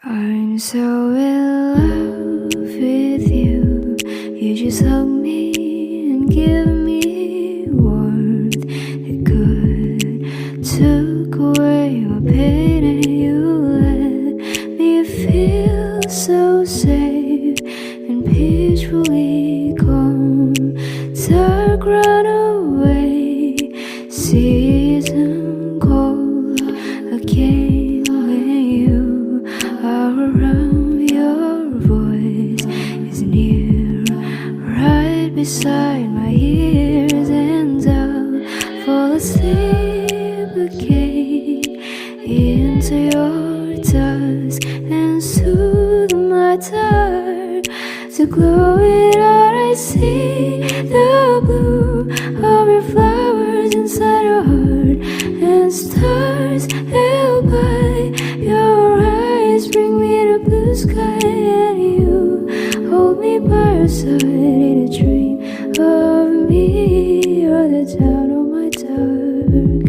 I'm so in love with you. You just hug me and give me warmth. It could took away my pain, and you let me feel so safe and peacefully calm. Dark run away, season cold again when you are around. Your voice is near, right beside my ears, and I'll fall asleep again into your dusk and soothe my tired to glowing heart. I see the blue of your flowers inside your heart, and stars held by your eyes bring me to blue sky, and you hold me by your side in a dream of me. You're the town of my dark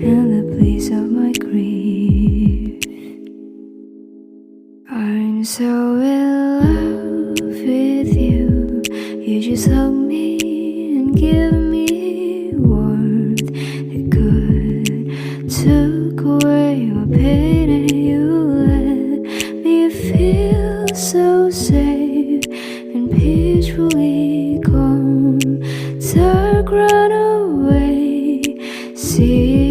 and the place of my grief. I'm so in love with you. You just hug me and give me warmth. It could took away my pain, and you let me feel so safe and peacefully calm. Dark run away, see